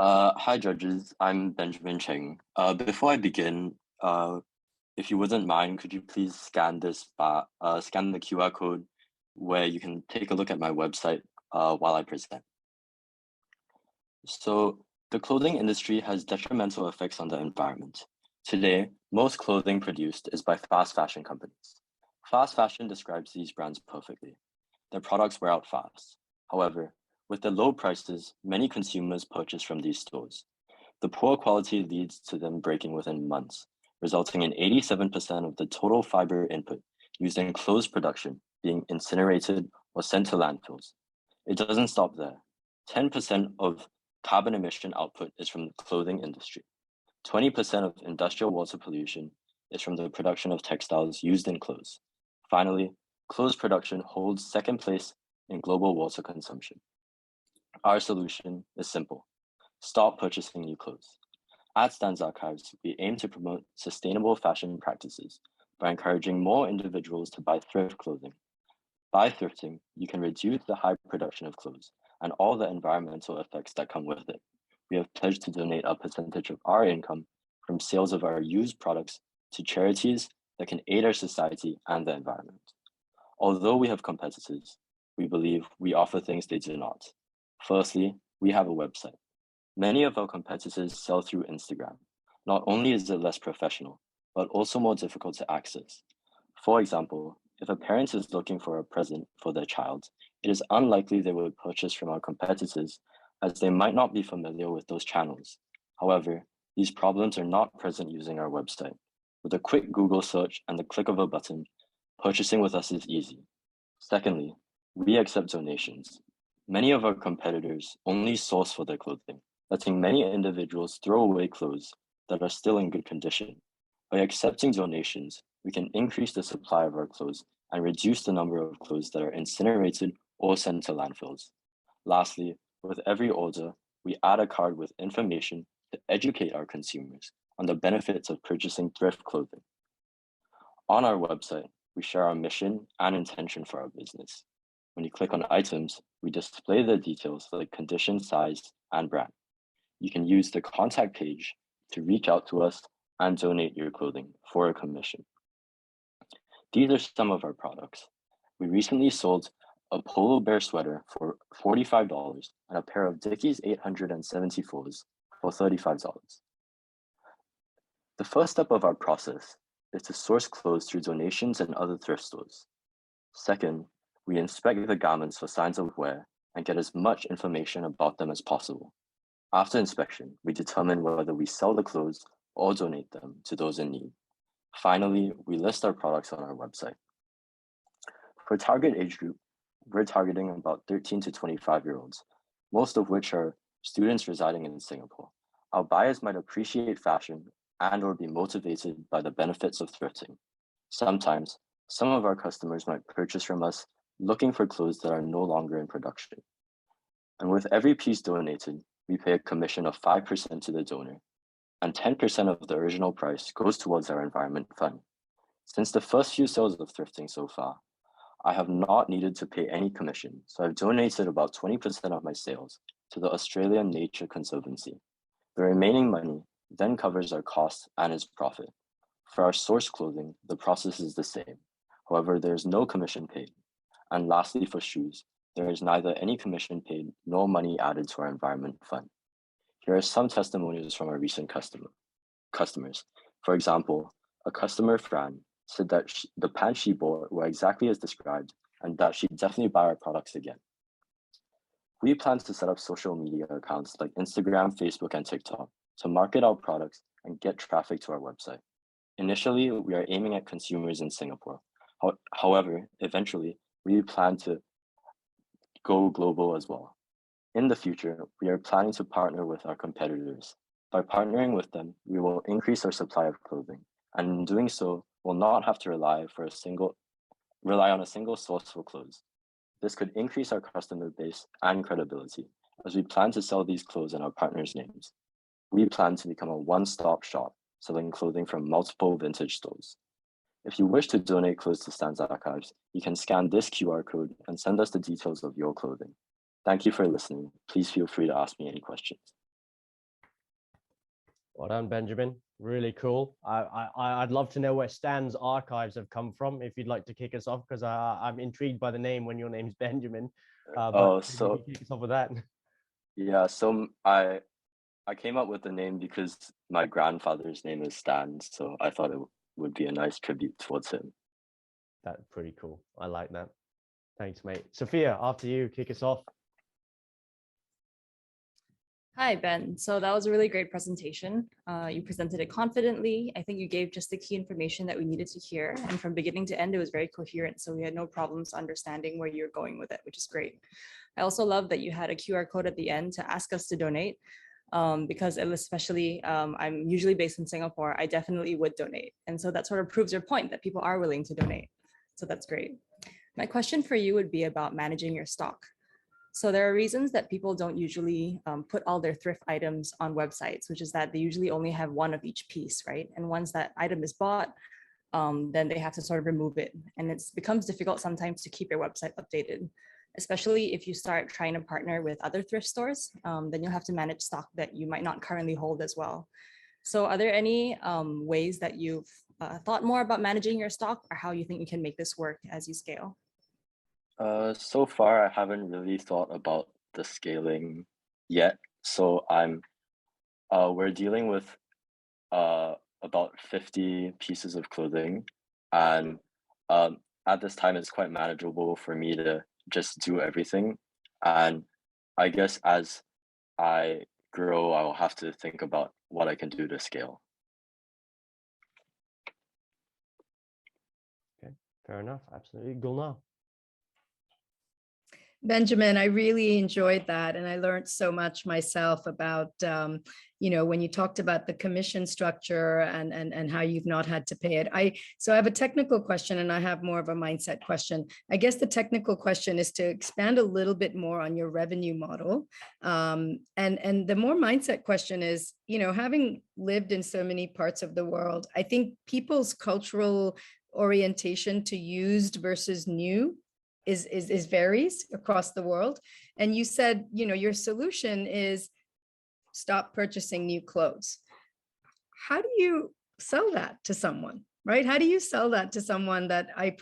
Hi, judges. I'm Benjamin Cheng. Before I begin, if you wouldn't mind, could you please scan the QR code where you can take a look at my website while I present. So, the clothing industry has detrimental effects on the environment. Today, most clothing produced is by fast fashion companies. Fast fashion describes these brands perfectly. Their products wear out fast. However, with the low prices, many consumers purchase from these stores. The poor quality leads to them breaking within months, resulting in 87% of the total fiber input used in clothes production being incinerated or sent to landfills. It doesn't stop there. 10% of carbon emission output is from the clothing industry. 20% of industrial water pollution is from the production of textiles used in clothes. Finally, clothes production holds second place in global water consumption. Our solution is simple. Stop purchasing new clothes. At Stans Archives, we aim to promote sustainable fashion practices by encouraging more individuals to buy thrift clothing. By thrifting, you can reduce the high production of clothes and all the environmental effects that come with it. We have pledged to donate a percentage of our income from sales of our used products to charities that can aid our society and the environment. Although we have competitors, we believe we offer things they do not. Firstly, we have a website. Many of our competitors sell through Instagram. Not only is it less professional, but also more difficult to access. For example, if a parent is looking for a present for their child, it is unlikely they will purchase from our competitors as they might not be familiar with those channels. However, these problems are not present using our website. With a quick Google search and the click of a button, purchasing with us is easy. Secondly, we accept donations. Many of our competitors only source for their clothing, letting many individuals throw away clothes that are still in good condition. By accepting donations, we can increase the supply of our clothes and reduce the number of clothes that are incinerated or sent to landfills. Lastly, with every order, we add a card with information to educate our consumers on the benefits of purchasing thrift clothing. On our website, we share our mission and intention for our business. When you click on items, we display the details like condition, size, and brand. You can use the contact page to reach out to us and donate your clothing for a commission. These are some of our products. We recently sold a polo bear sweater for $45 and a pair of Dickies 874s for $35. The first step of our process is to source clothes through donations and other thrift stores. Second, we inspect the garments for signs of wear and get as much information about them as possible. After inspection, we determine whether we sell the clothes or donate them to those in need. Finally, we list our products on our website. For target age group, we're targeting about 13 to 25-year-olds, most of which are students residing in Singapore. Our buyers might appreciate fashion and or be motivated by the benefits of thrifting. Sometimes, some of our customers might purchase from us looking for clothes that are no longer in production. And with every piece donated, we pay a commission of 5% to the donor, and 10% of the original price goes towards our environment fund. Since the first few sales of thrifting so far, I have not needed to pay any commission, so I've donated about 20% of my sales to the Australian Nature Conservancy. The remaining money then covers our costs and its profit. For our source clothing, the process is the same. However, there is no commission paid. And lastly, for shoes, there is neither any commission paid nor money added to our environment fund. Here are some testimonials from our recent customers. For example, a customer, Fran, said that the pants she bought were exactly as described and that she'd definitely buy our products again. We plan to set up social media accounts like Instagram, Facebook, and TikTok to market our products and get traffic to our website. Initially, we are aiming at consumers in Singapore. However, eventually, we plan to go global as well. In the future, we are planning to partner with our competitors. By partnering with them, we will increase our supply of clothing, and in doing so, will not have to rely on a single source for clothes. This could increase our customer base and credibility, as we plan to sell these clothes in our partners' names. We plan to become a one-stop shop, selling clothing from multiple vintage stores. If you wish to donate clothes to Stans Archives, you can scan this QR code and send us the details of your clothing. Thank you for listening. Please feel free to ask me any questions. Well done, Benjamin. Really cool. I'd love to know where Stan's archives have come from, if you'd like to kick us off, because I'm intrigued by the name when your name's Benjamin. But So maybe kick us off with that. yeah, so I came up with the name because my grandfather's name is Stan, so I thought it would be a nice tribute towards him. That's pretty cool. I like that. Thanks, mate. Sophia, after you, kick us off. Hi, Ben. So that was a really great presentation. You presented it confidently. I think you gave just the key information that we needed to hear. And from beginning to end, it was very coherent. So we had no problems understanding where you're going with it, which is great. I also love that you had a QR code at the end to ask us to donate. Because especially I'm usually based in Singapore, I definitely would donate. And so that sort of proves your point that people are willing to donate. So that's great. My question for you would be about managing your stock. So there are reasons that people don't usually put all their thrift items on websites, which is that they usually only have one of each piece, right? And once that item is bought, then they have to sort of remove it. And it becomes difficult sometimes to keep your website updated, especially if you start trying to partner with other thrift stores, then you'll have to manage stock that you might not currently hold as well. So are there any ways that you've thought more about managing your stock, or how you think you can make this work as you scale? So far I haven't really thought about the scaling yet. So we're dealing with about 50 pieces of clothing, and at this time it's quite manageable for me to just do everything. And I guess as I grow, I will have to think about what I can do to scale. Okay, fair enough. Absolutely. Gulnar. Benjamin, I really enjoyed that. And I learned so much myself about, when you talked about the commission structure and how you've not had to pay it. So I have a technical question and I have more of a mindset question. I guess the technical question is to expand a little bit more on your revenue model. And the more mindset question is, having lived in so many parts of the world, I think people's cultural orientation to used versus new is varies across the world. And you said, your solution is stop purchasing new clothes. How do you sell that to someone, right? How do you sell that to someone that I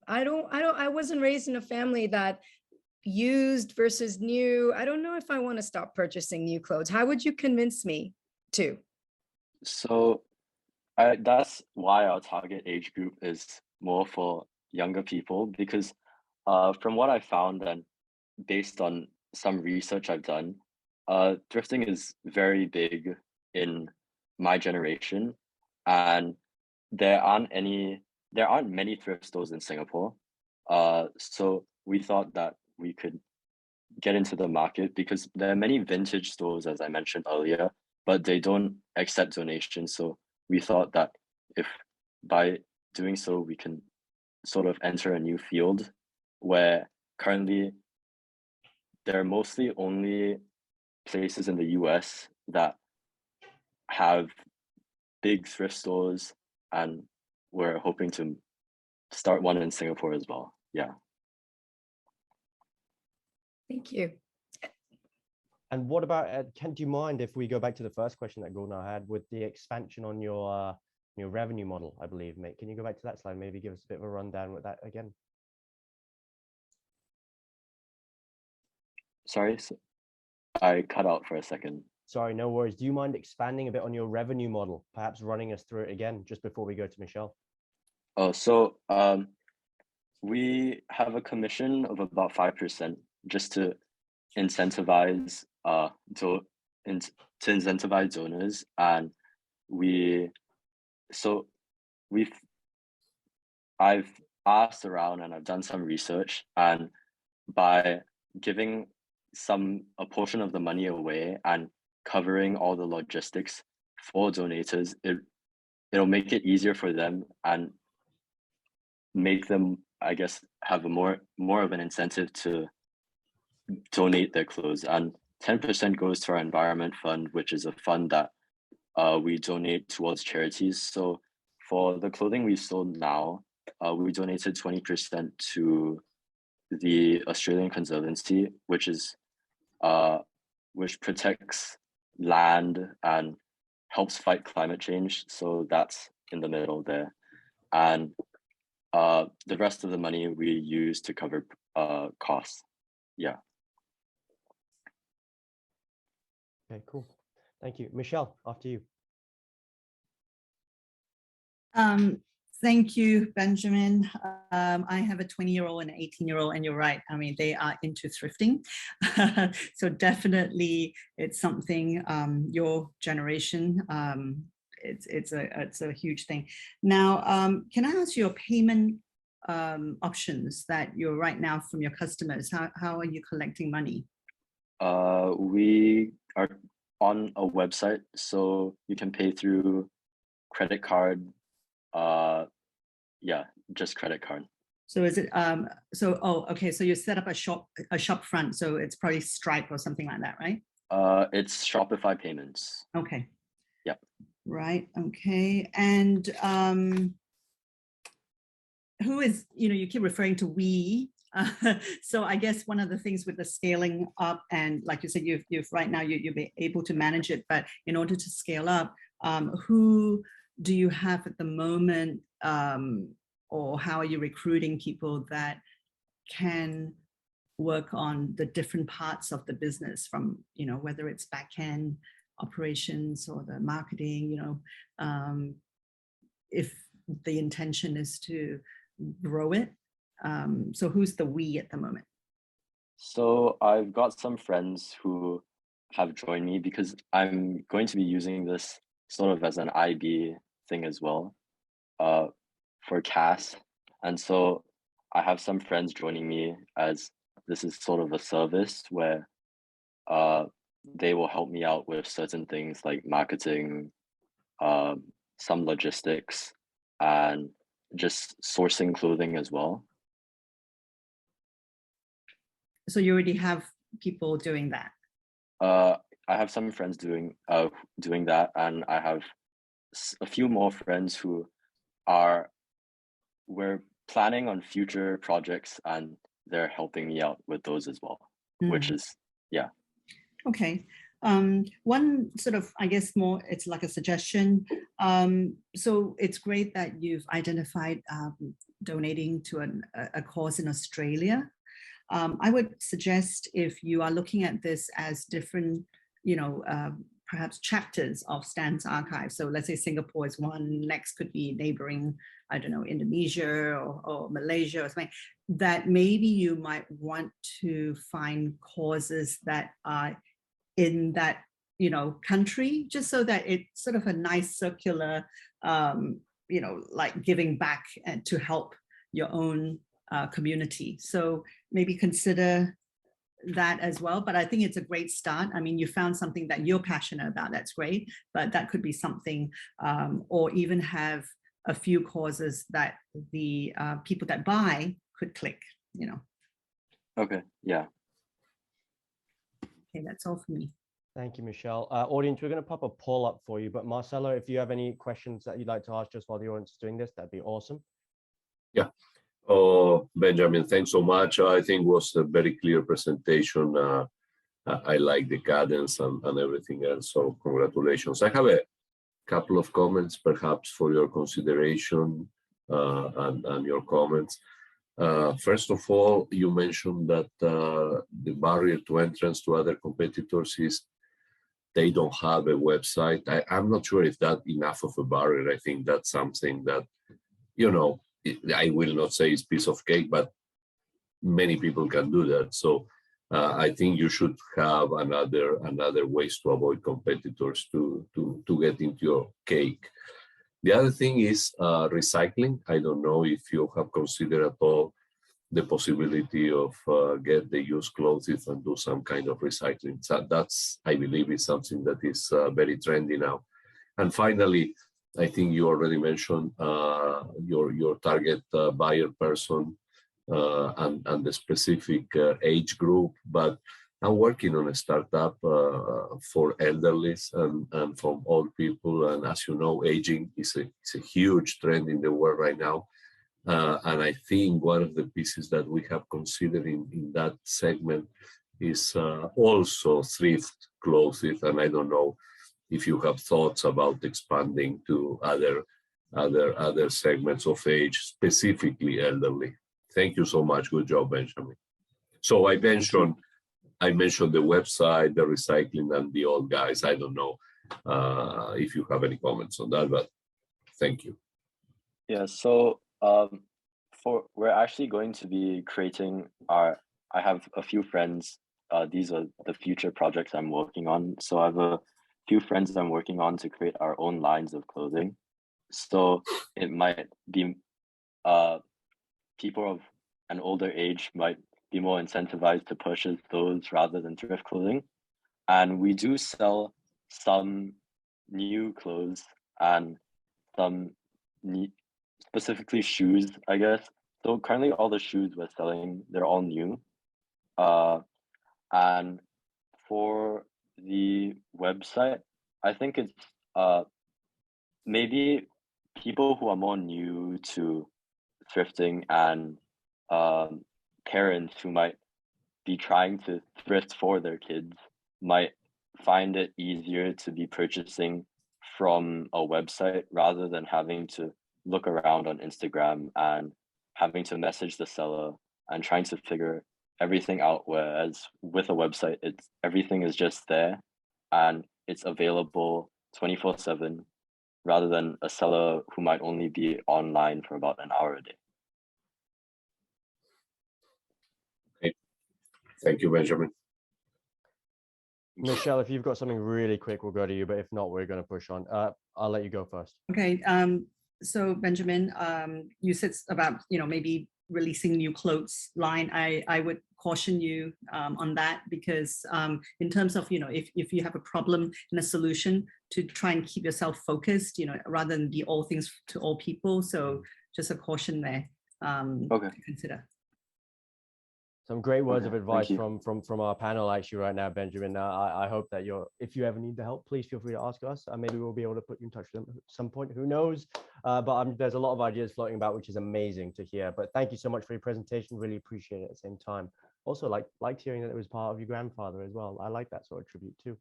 wasn't raised in a family that used versus new. I don't know if I want to stop purchasing new clothes. How would you convince me to? So that's why our target age group is more for younger people, because from what I found and based on some research I've done, thrifting is very big in my generation, and there aren't many thrift stores in Singapore. So we thought that we could get into the market because there are many vintage stores, as I mentioned earlier, but they don't accept donations. So we thought that if by doing so we can sort of enter a new field where currently there are mostly only places in the US that have big thrift stores, and we're hoping to start one in Singapore as well. Yeah. Thank you. And what about, do you mind if we go back to the first question that Gulnar had with the expansion on your revenue model, I believe, mate? Can you go back to that slide? Maybe give us a bit of a rundown with that again. Sorry, so I cut out for a second. Sorry, no worries. Do you mind expanding a bit on your revenue model, perhaps running us through it again just before we go to Michelle? Oh, so we have a commission of about 5% just to incentivize to incentivize donors, and I've asked around and I've done some research, and by giving a portion of the money away and covering all the logistics for donators, it'll make it easier for them and make them, I guess, have a more of an incentive to donate their clothes. And 10% goes to our environment fund, which is a fund that we donate towards charities. So for the clothing we sold now, we donated 20% to the Australian Conservancy, which protects land and helps fight climate change. So that's in the middle there. And the rest of the money we use to cover costs. Yeah. Okay, cool. Thank you. Michelle, after you. Thank you, Benjamin. I have a 20-year-old and an 18-year-old, and you're right. I mean, they are into thrifting. So definitely it's something, your generation, it's a huge thing. Now, can I ask your payment options that you're right now from your customers? How are you collecting money? We are on a website, so you can pay through credit card. Yeah, just credit card. So is it oh, okay, so you set up a shop front, so it's probably Stripe or something like that, right? It's Shopify payments. Okay. Yep. Right. Okay. And who is, you keep referring to we. So I guess one of the things with the scaling up, and like you said, you've right now you'll be able to manage it, but in order to scale up, who do you have at the moment, or how are you recruiting people that can work on the different parts of the business, from whether it's back-end operations or the marketing, if the intention is to grow it? So who's the we at the moment? So I've got some friends who have joined me because I'm going to be using this sort of as an IB thing as well, for CAS. And so I have some friends joining me, as this is sort of a service where they will help me out with certain things like marketing, some logistics, and just sourcing clothing as well. So you already have people doing that? I have some friends doing that, and I have a few more friends who we're planning on future projects, and they're helping me out with those as well, which is, yeah. Okay. One sort of, I guess more, it's like a suggestion. So it's great that you've identified donating to a cause in Australia. I would suggest, if you are looking at this as different, perhaps chapters of Stan's archive. So let's say Singapore is one, next could be neighboring, I don't know, Indonesia or Malaysia or something, that maybe you might want to find causes that are in that, country, just so that it's sort of a nice circular, like giving back and to help your own community. So maybe consider that as well. But I think it's a great start. I mean, you found something that you're passionate about, that's great, but that could be something, or even have a few causes that the people that buy could click, Okay, yeah. Okay, that's all for me. Thank you, Michelle. Audience, we're going to pop a poll up for you, but Marcelo, if you have any questions that you'd like to ask just while the audience is doing this, that'd be awesome. Yeah. Oh, Benjamin, thanks so much. I think it was a very clear presentation. I like the cadence and everything else, so congratulations. I have a couple of comments, perhaps, for your consideration and your comments. First of all, you mentioned that the barrier to entrance to other competitors is they don't have a website. I'm not sure if that's enough of a barrier. I think that's something that, I will not say it's piece of cake, but many people can do that. So I think you should have another ways to avoid competitors to get into your cake. The other thing is recycling. I don't know if you have considered at all the possibility of get the used clothes and do some kind of recycling. So that's, I believe, is something that is very trendy now. And finally, I think you already mentioned your target buyer person and the specific age group, but I'm working on a startup for elderly and from old people. And as you know, aging is a huge trend in the world right now. And I think one of the pieces that we have considered in that segment is also thrift clothes, and I don't know if you have thoughts about expanding to other segments of age, specifically elderly. Thank you so much. Good job, Benjamin. So I mentioned the website, the recycling, and the old guys. I don't know if you have any comments on that, but thank you. Yeah, so we're actually going to be creating I have a few friends, these are the future projects I'm working on. So I have a few friends I'm working on to create our own lines of clothing. So it might be people of an older age might be more incentivized to purchase those rather than thrift clothing. And we do sell some new clothes and some specifically shoes, I guess. So currently all the shoes we're selling, they're all new. And for the website, I think it's maybe people who are more new to thrifting and parents who might be trying to thrift for their kids might find it easier to be purchasing from a website rather than having to look around on Instagram and having to message the seller and trying to figure everything out, whereas with a website everything is just there and it's available 24/7 rather than a seller who might only be online for about an hour a day. Thank you, Benjamin. Michelle, if you've got something really quick, we'll go to you, but if not, we're going to push on. I'll let you go first. Okay, so Benjamin, you said about, maybe releasing new clothes line. I would caution you on that, because in terms of, if you have a problem and a solution, to try and keep yourself focused, rather than be all things to all people. So just a caution there to consider. Some great words of advice you. from our panel actually right now, Benjamin. I hope that if you ever need the help, please feel free to ask us. Maybe we'll be able to put you in touch with them at some point. Who knows? But there's a lot of ideas floating about, which is amazing to hear. But thank you so much for your presentation. Really appreciate it at the same time. Also, liked hearing that it was part of your grandfather as well. I like that sort of tribute too.